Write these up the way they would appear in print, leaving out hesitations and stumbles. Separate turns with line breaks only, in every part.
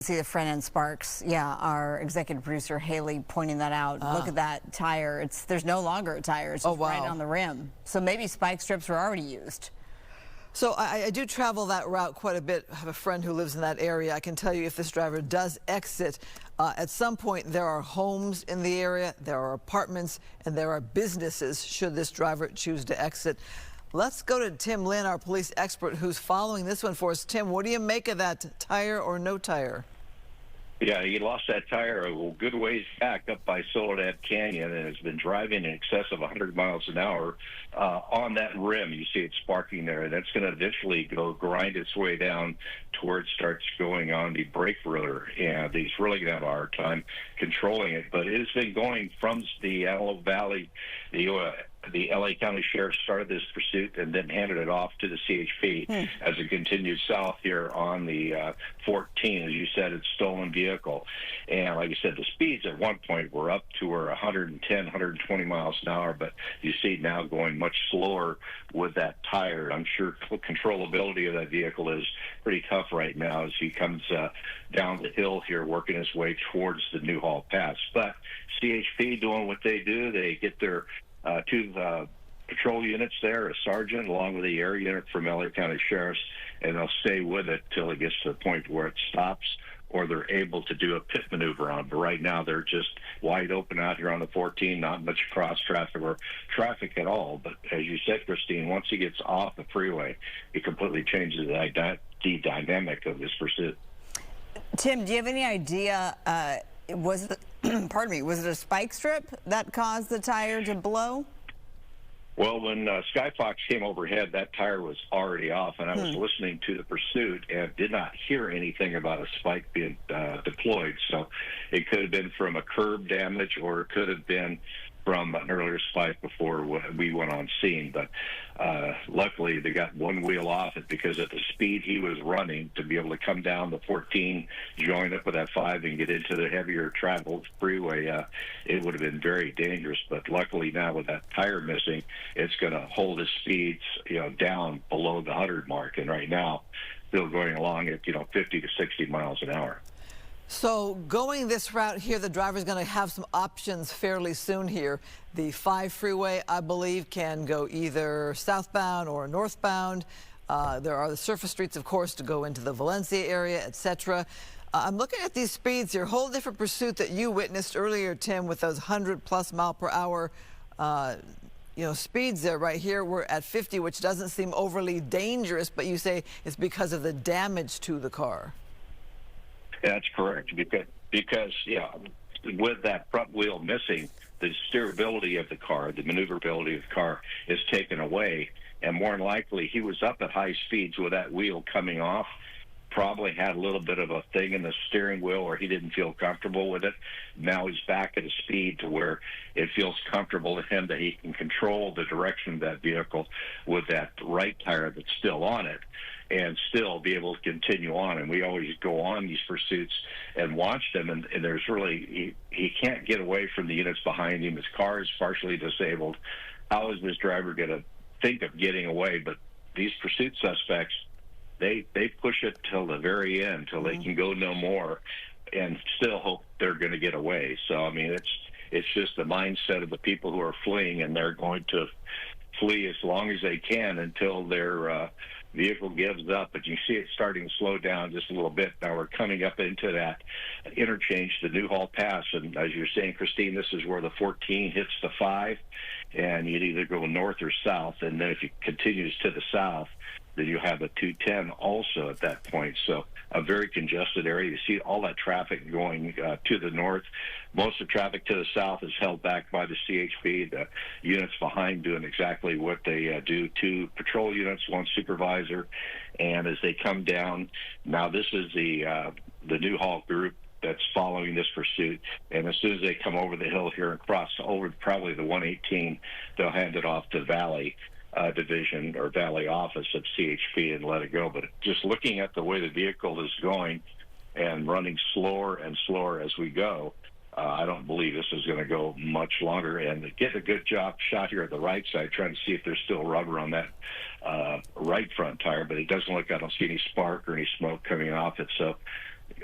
See the front end sparks. Yeah, our executive producer Haley pointing that out. Look at that tire. There's no longer a tire. It's just right on the rim. So maybe spike strips were already used.
So I do travel that route quite a bit. I have a friend who lives in that area. I can tell you if this driver does exit, at some point there are homes in the area, there are apartments, and there are businesses should this driver choose to exit. Let's go to Tim Lynn, our police expert, who's following this one for us. Tim, what do you make of that, tire or no tire?
Yeah, he lost that tire a good ways back up by Soledad Canyon and has been driving in excess of 100 miles an hour on that rim. You see it sparking there. That's going to eventually grind its way down towards starts going on the brake rotor. And he's really going to have a hard time controlling it. But it has been going from the Antelope Valley, the LA County Sheriff started this pursuit and then handed it off to the CHP as it continued south here on the 14. As you said, it's a stolen vehicle. And like I said, the speeds at one point were up to 110, 120 miles an hour, but you see now going much slower with that tire. I'm sure controllability of that vehicle is pretty tough right now as he comes down the hill here, working his way towards the Newhall Pass. But CHP doing what they do, they get their two patrol units there, a sergeant along with the air unit from LA County Sheriff's, and they'll stay with it till it gets to the point where it stops or they're able to do a pit maneuver on. But right now they're just wide open out here on the 14, not much cross traffic or traffic at all. But as you said, Christine, once he gets off the freeway, it completely changes the dynamic of this pursuit.
Tim, do you have any idea, was it, pardon me, was it a spike strip that caused the tire to blow?
Well, when Skyfox came overhead, that tire was already off, and I was listening to the pursuit and did not hear anything about a spike being deployed. So it could have been from a curb damage, or it could have been from an earlier spike before we went on scene. But luckily, they got one wheel off it, because at the speed he was running to be able to come down the 14, join up with that 5, and get into the heavier traveled freeway, it would have been very dangerous. But luckily now, with that tire missing, it's going to hold his speeds, down below the 100 mark. And right now, still going along at 50 to 60 miles an hour.
So going this route here, the driver's going to have some options fairly soon here. The 5 freeway, I believe, can go either southbound or northbound. There are the surface streets, of course, to go into the Valencia area, etc. I'm looking at these speeds here. Whole different pursuit that you witnessed earlier, Tim, with those 100+ mile per hour speeds there. Right here, we're at 50, which doesn't seem overly dangerous, but you say it's because of the damage to the car.
That's correct, because with that front wheel missing, the steerability of the car, the maneuverability of the car is taken away, and more than likely he was up at high speeds with that wheel coming off, probably had a little bit of a thing in the steering wheel, or he didn't feel comfortable with it. Now he's back at a speed to where it feels comfortable to him that he can control the direction of that vehicle with that right tire that's still on it, and still be able to continue on. And we always go on these pursuits and watch them, and there's really, he can't get away from the units behind him. His car is partially disabled. How is this driver going to think of getting away? But these pursuit suspects, they push it till the very end, till they can go no more, and still hope they're going to get away. So, I mean, it's just the mindset of the people who are fleeing, and they're going to flee as long as they can until their vehicle gives up. But you see it starting to slow down just a little bit. Now we're coming up into that interchange, the Newhall Pass, and as you're saying, Christine, this is where the 14 hits the 5, and you'd either go north or south, and then if it continues to the south, then you have a 210 also at that point. So a very congested area. You see all that traffic going to the north. Most of the traffic to the south is held back by the CHP. The units behind doing exactly what they do. 2 patrol units, 1 supervisor. And as they come down, now this is the Newhall group that's following this pursuit, and as soon as they come over the hill here and cross over probably the 118, they'll hand it off to Valley Division or Valley office of CHP and let it go. But just looking at the way the vehicle is going and running slower and slower as we go, I don't believe this is going to go much longer. And get a good shot here at the right side, trying to see if there's still rubber on that right front tire, but it doesn't look, I don't see any spark or any smoke coming off it. So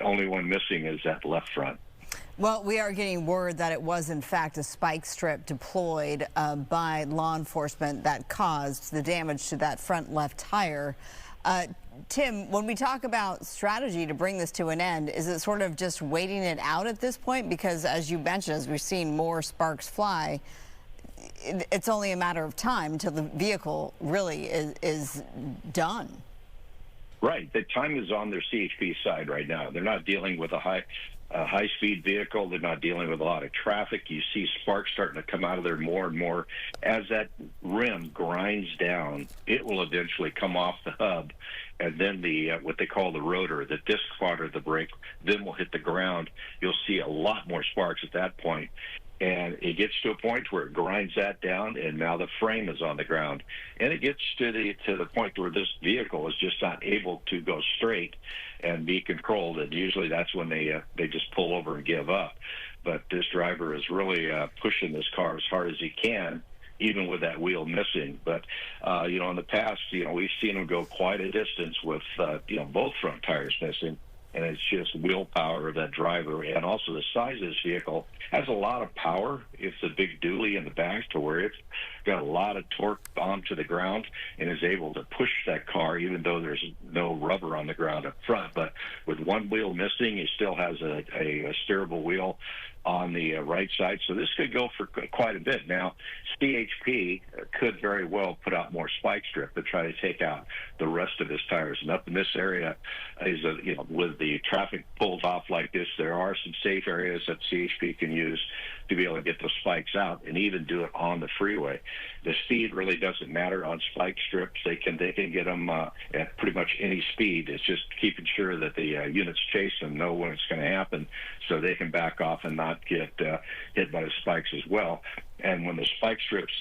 only one missing is that left front.
Well, we are getting word that it was, in fact, a spike strip deployed by law enforcement that caused the damage to that front left tire. Tim, when we talk about strategy to bring this to an end, is it sort of just waiting it out at this point? Because as you mentioned, as we're seeing more sparks fly, it's only a matter of time until the vehicle really is done.
Right. The time is on their CHP side right now. They're not dealing with a high-speed vehicle. They're not dealing with a lot of traffic. You see sparks starting to come out of there more and more. As that rim grinds down, it will eventually come off the hub, and then the what they call the rotor, the disc part of the brake, then will hit the ground. You'll see a lot more sparks at that point. And it gets to a point where it grinds that down, and now the frame is on the ground. And it gets to the point where this vehicle is just not able to go straight and be controlled. And usually that's when they just pull over and give up. But this driver is really pushing this car as hard as he can, even with that wheel missing. But you know, in the past, you know, we've seen him go quite a distance with you know, both front tires missing. And it's just willpower of that driver, and also the size of this vehicle has a lot of power. It's a big dually in the back to where it's got a lot of torque onto the ground and is able to push that car even though there's no rubber on the ground up front. But with one wheel missing, he still has a steerable wheel on the right side. So this could go for quite a bit. Now, CHP could very well put out more spike strip to try to take out the rest of his tires. And up in this area, is you know, with the traffic pulled off like this, there are some safe areas that CHP can use to be able to get those spikes out and even do it on the freeway. The speed really doesn't matter on spike strips. They can get them at pretty much any speed. It's just keeping sure that the units chasing them know when it's going to happen so they can back off and not get hit by the spikes as well. And when the spike strips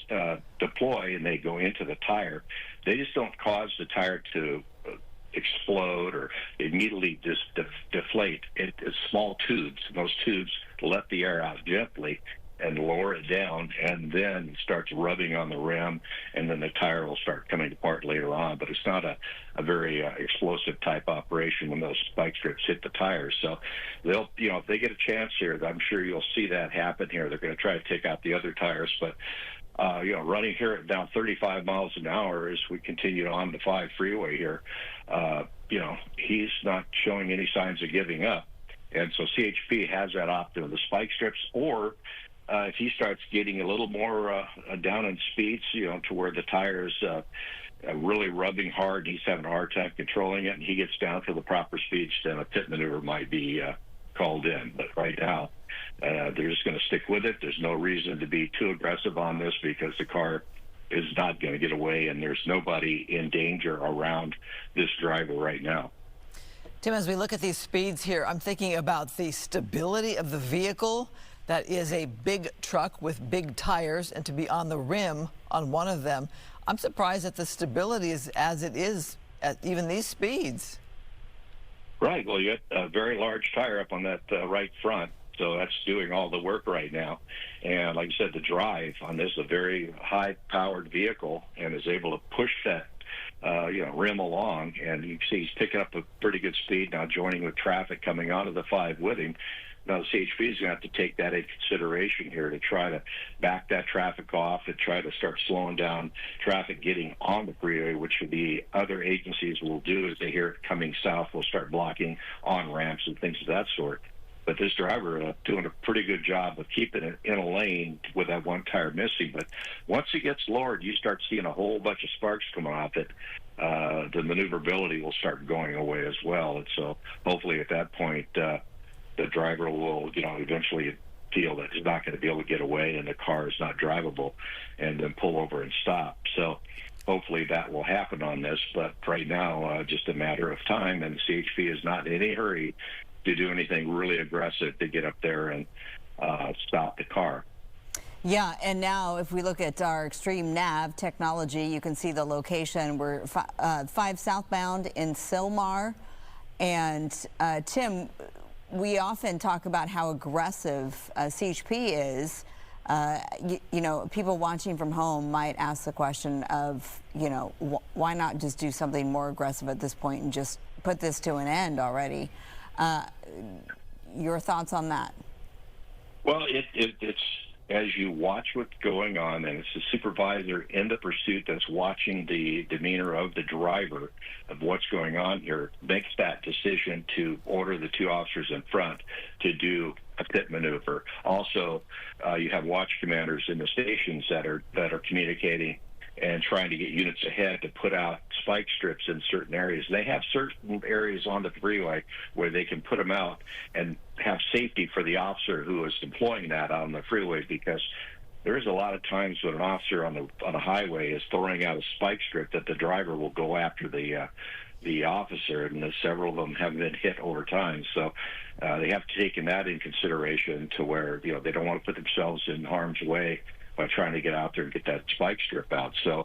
deploy and they go into the tire, they just don't cause the tire to explode or immediately just deflate. It's small tubes, and those tubes let the air out gently and lower it down, and then it starts rubbing on the rim, and then the tire will start coming apart later on. But it's not a very explosive type operation when those spike strips hit the tires. So they'll, you know, if they get a chance here, I'm sure you'll see that happen here. They're going to try to take out the other tires, but you know, running here at down 35 miles an hour as we continue on the 5 freeway here, you know, he's not showing any signs of giving up. And so CHP has that option of the spike strips, or if he starts getting a little more down in speeds, you know, to where the tires really rubbing hard, he's having a hard time controlling it, and he gets down to the proper speeds, then a pit maneuver might be called in. But right now, they're just going to stick with it. There's no reason to be too aggressive on this because the car is not going to get away, and there's nobody in danger around this driver right now.
Tim, as we look at these speeds here, I'm thinking about the stability of the vehicle. That is a big truck with big tires, and to be on the rim on one of them, I'm surprised that the stability is as it is at even these speeds.
Right. Well, you got a very large tire up on that right front, so that's doing all the work right now. And like I said, the drive on this is a very high-powered vehicle and is able to push that you know, rim along. And you can see he's picking up a pretty good speed now, joining with traffic coming out of the 5 with him. Now, the CHP is going to have to take that into consideration here to try to back that traffic off and try to start slowing down traffic getting on the freeway, which the other agencies will do as they hear it coming south. Will start blocking on-ramps and things of that sort. But this driver doing a pretty good job of keeping it in a lane with that one tire missing. But once it gets lowered, you start seeing a whole bunch of sparks coming off it. The maneuverability will start going away as well. And so hopefully at that point, the driver will, you know, eventually feel that he's not going to be able to get away and the car is not drivable, and then pull over and stop. So hopefully that will happen on this. But right now, just a matter of time, and the CHP is not in any hurry to do anything really aggressive to get up there and stop the car.
Yeah, and now if we look at our extreme nav technology, you can see the location. We're 5 southbound in Sylmar. And Tim, we often talk about how aggressive CHP is. You know, people watching from home might ask the question of, you know, why not just do something more aggressive at this point and just put this to an end already? Your thoughts on that?
Well, it's as you watch what's going on, and it's the supervisor in the pursuit that's watching the demeanor of the driver of what's going on here, makes that decision to order the two officers in front to do a pit maneuver. Also, you have watch commanders in the stations that are communicating and trying to get units ahead to put out spike strips in certain areas. They have certain areas on the freeway where they can put them out and have safety for the officer who is deploying that on the freeway, because there is a lot of times when an officer on a highway is throwing out a spike strip that the driver will go after the officer, and several of them have been hit over time. So they have taken that in consideration to where, you know, they don't want to put themselves in harm's way by trying to get out there and get that spike strip out. So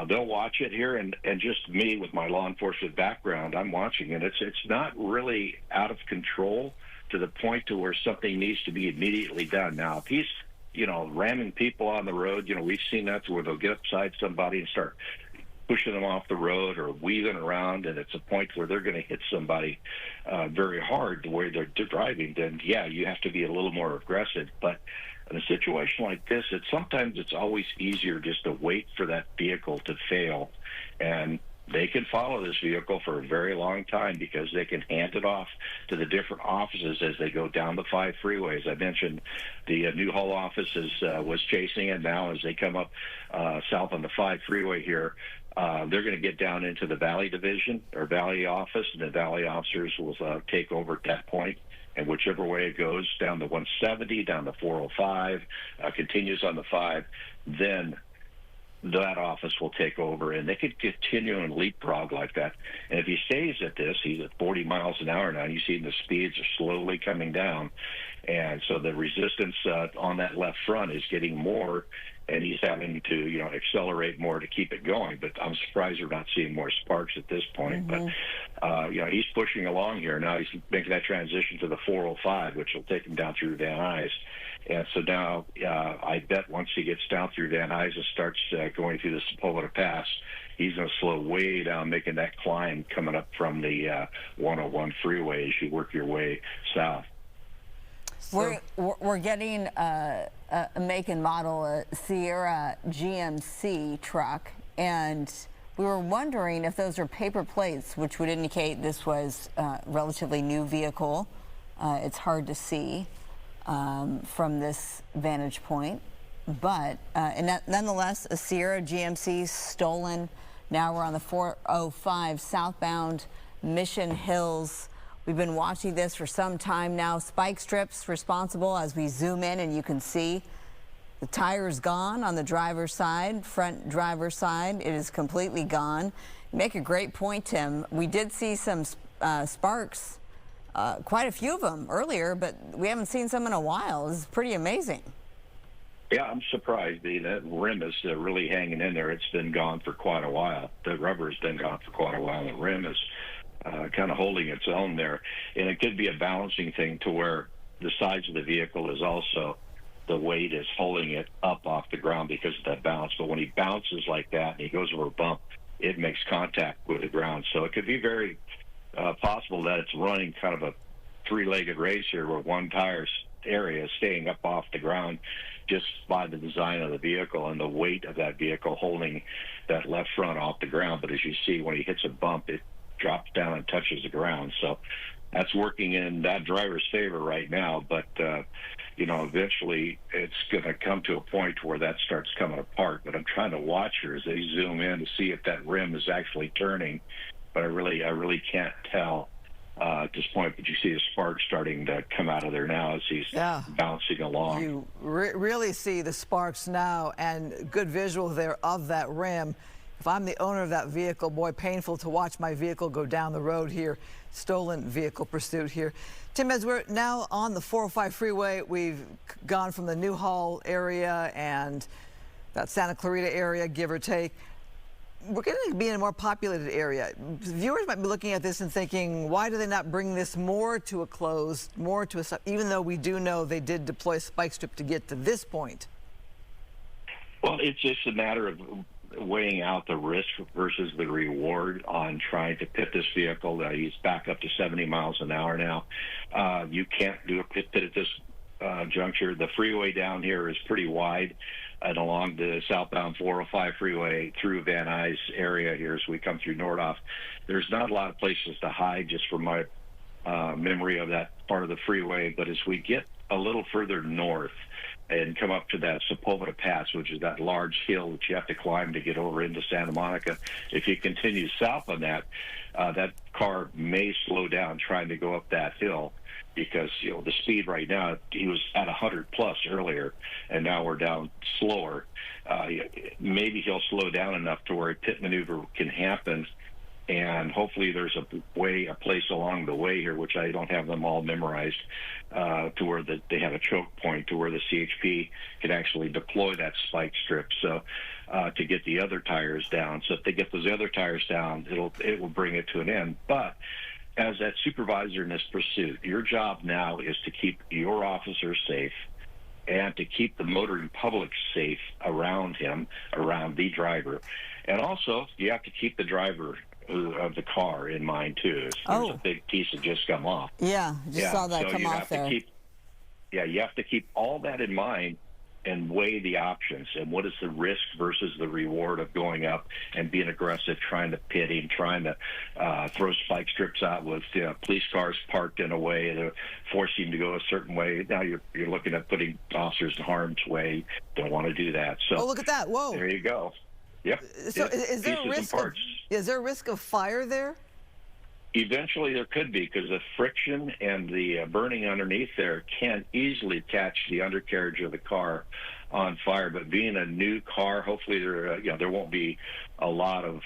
they'll watch it here, and just me with my law enforcement background, I'm watching it. It's not really out of control to the point to where something needs to be immediately done. Now, if he's, you know, ramming people on the road, you know, we've seen that to where they'll get upside somebody and start pushing them off the road or weaving around, and it's a point where they're going to hit somebody very hard the way they're driving, then yeah, you have to be a little more aggressive. But in a situation like this, sometimes it's always easier just to wait for that vehicle to fail, and they can follow this vehicle for a very long time because they can hand it off to the different offices as they go down the 5 freeways. I mentioned the Newhall office was chasing it. Now as they come up south on the 5 freeway here, they're going to get down into the Valley Division or Valley office, and the Valley officers will take over at that point. And whichever way it goes, down the 170, down the 405, continues on the 5, then that office will take over, and they could continue and leapfrog like that. And if he stays at this, he's at 40 miles an hour now. You see the speeds are slowly coming down, and so the resistance on that left front is getting more, and he's having to, you know, accelerate more to keep it going. But I'm surprised we're not seeing more sparks at this point. But you know, he's pushing along here now. He's making that transition to the 405, which will take him down through Van Nuys. And so now I bet once he gets down through Van Nuys and starts going through the Sepulveda Pass, he's going to slow way down, making that climb coming up from the 101 freeway as you work your way south.
We're getting a make and model, a Sierra GMC truck, and we were wondering if those are paper plates, which would indicate this was a relatively new vehicle. It's hard to see from this vantage point, but nonetheless, a Sierra GMC stolen. Now we're on the 405 southbound Mission Hills. We've been watching this for some time now. Spike strips responsible as we zoom in, and you can see the tire is gone on the driver's side, front driver's side. It is completely gone. You make a great point, Tim. We did see some sparks, quite a few of them earlier, but we haven't seen some in a while. This is pretty amazing.
Yeah, I'm surprised. That rim is really hanging in there. It's been gone for quite a while. The rubber has been gone for quite a while. The rim is kind of holding its own there. And it could be a balancing thing to where the size of the vehicle is also, the weight is holding it up off the ground because of that balance. But when he bounces like that and he goes over a bump, it makes contact with the ground. So it could be very possible that it's running kind of a 3-legged race here where one tire area is staying up off the ground just by the design of the vehicle and the weight of that vehicle holding that left front off the ground. But as you see, when he hits a bump, it drops down and touches the ground. So that's working in that driver's favor right now. But, you know, eventually it's going to come to a point where that starts coming apart. But I'm trying to watch her as they zoom in to see if that rim is actually turning. But I really can't tell at this point. But you see the sparks starting to come out of there now as he's bouncing along.
You really see the sparks now, and good visual there of that rim. If I'm the owner of that vehicle, boy, painful to watch my vehicle go down the road here. Stolen vehicle pursuit here. Tim, as we're now on the 405 freeway, we've gone from the Newhall area and that Santa Clarita area, give or take. We're going to be in a more populated area. Viewers might be looking at this and thinking, why do they not bring this more to a close, more to a stop, even though we do know they did deploy a spike strip to get to this point?
Well, it's just a matter of weighing out the risk versus the reward on trying to pit this vehicle. He's back up to 70 miles an hour now. You can't do a pit at this juncture. The freeway down here is pretty wide, and along the southbound 405 freeway through Van Nuys area here as we come through Nordhoff, there's not a lot of places to hide just from my memory of that part of the freeway. But as we get a little further north and come up to that Sepulveda Pass, which is that large hill that you have to climb to get over into Santa Monica, if you continue south on that, that car may slow down trying to go up that hill, because the speed right now, he was at 100 plus earlier, and now we're down slower. Maybe he'll slow down enough to where a pit maneuver can happen, and hopefully there's a place along the way here, which I don't have them all memorized, to where they have a choke point to where the CHP can actually deploy that spike strip, so to get the other tires down. So if they get those other tires down, it will bring it to an end. But as that supervisor in this pursuit, your job now is to keep your officer safe and to keep the motoring public safe around him, around the driver. And also, you have to keep the driver of the car in mind, too. There's a big piece that just come off.
Yeah, saw that come off there.
You have to keep all that in mind and weigh the options, and what is the risk versus the reward of going up and being aggressive, trying to pit him, trying to throw spike strips out with police cars parked in a way to force him to go a certain way. Now you're looking at putting officers in harm's way. Don't want to do that. So
look at that. Whoa.
There you go. Yep.
So is there a risk of fire there?
Eventually there could be, because the friction and the burning underneath there can easily catch the undercarriage of the car on fire. But being a new car, hopefully there won't be a lot of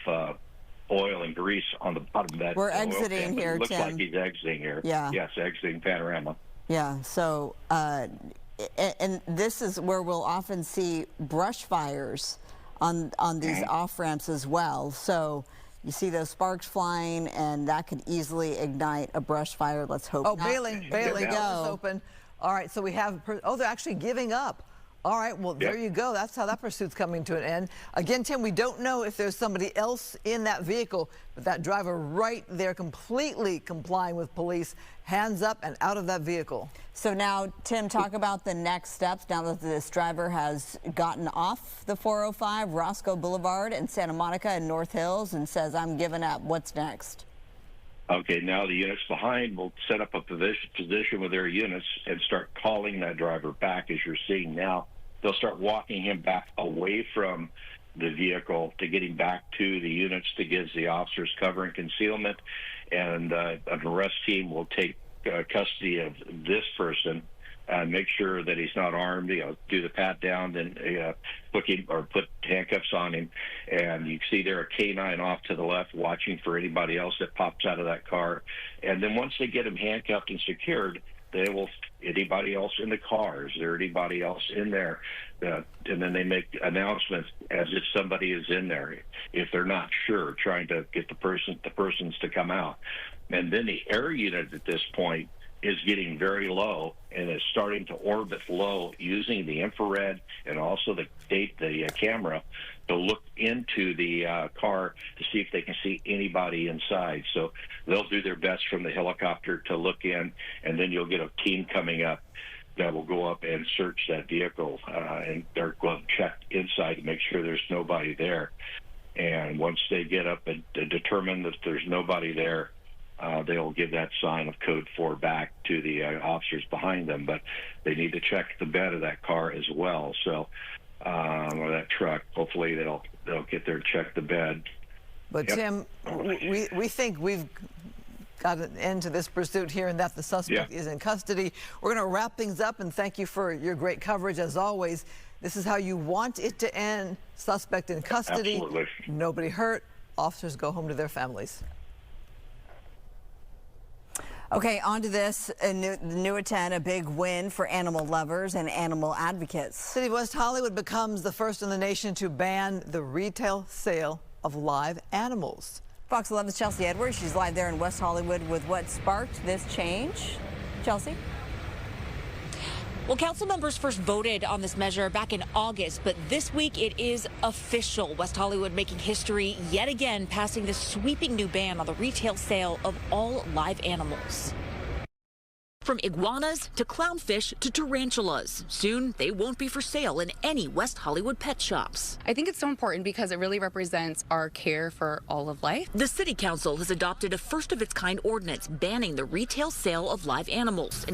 oil and grease on the bottom of that.
We're exiting here,
It looks
Tim.
like he's exiting here.
Yeah.
Yes, exiting Panorama.
Yeah, so, and this is where we'll often see brush fires on these off-ramps as well. So you see those sparks flying, and that could easily ignite a brush fire. Let's hope not.
Bailey, go. Open. All right, so we have, they're actually giving up. All right, well, there you go. That's how that pursuit's coming to an end. Again, Tim, we don't know if there's somebody else in that vehicle, but that driver right there completely complying with police, hands up and out of that vehicle. So now, Tim, talk about the next steps now that this driver has gotten off the 405, Roscoe Boulevard in Santa Monica and North Hills, and says, I'm giving up. What's next?
Okay, now the units behind will set up a position with their units and start calling that driver back, as you're seeing now. They'll start walking him back away from the vehicle to get him back to the units to give the officers cover and concealment, and an arrest team will take custody of this person and make sure that he's not armed, do the pat down, then put handcuffs on him. And you see there a K9 off to the left watching for anybody else that pops out of that car. And then once they get him handcuffed and secured, they will, anybody else in the car, is there anybody else in there? And then they make announcements as if somebody is in there, if they're not sure, trying to get the persons to come out. And then the air unit at this point is getting very low and is starting to orbit low, using the infrared and also the camera to look into the car to see if they can see anybody inside. So they'll do their best from the helicopter to look in, and then you'll get a team coming up that will go up and search that vehicle, and they're going to check inside to make sure there's nobody there. And once they get up and determine that there's nobody there, they'll give that sign of code 4 back to the officers behind them. But they need to check the bed of that car as well. So, or that truck. Hopefully they'll get there and check the bed. But Tim, we think we've got an end to this pursuit here, and that the suspect is in custody. We're going to wrap things up, and thank you for your great coverage as always. This is how you want it to end. Suspect in custody. Absolutely. Nobody hurt. Officers go home to their families. Okay, on to this new at 10, a big win for animal lovers and animal advocates. City of West Hollywood becomes the first in the nation to ban the retail sale of live animals. Fox 11's Chelsea Edwards. She's live there in West Hollywood with what sparked this change. Chelsea?
Well, council members first voted on this measure back in August, but this week it is official. West Hollywood making history yet again, passing this sweeping new ban on the retail sale of all live animals. From iguanas to clownfish to tarantulas. Soon, they won't be for sale in any West Hollywood pet shops.
I think it's so important because it really represents our care for all of life.
The City Council has adopted a first-of-its-kind ordinance banning the retail sale of live animals,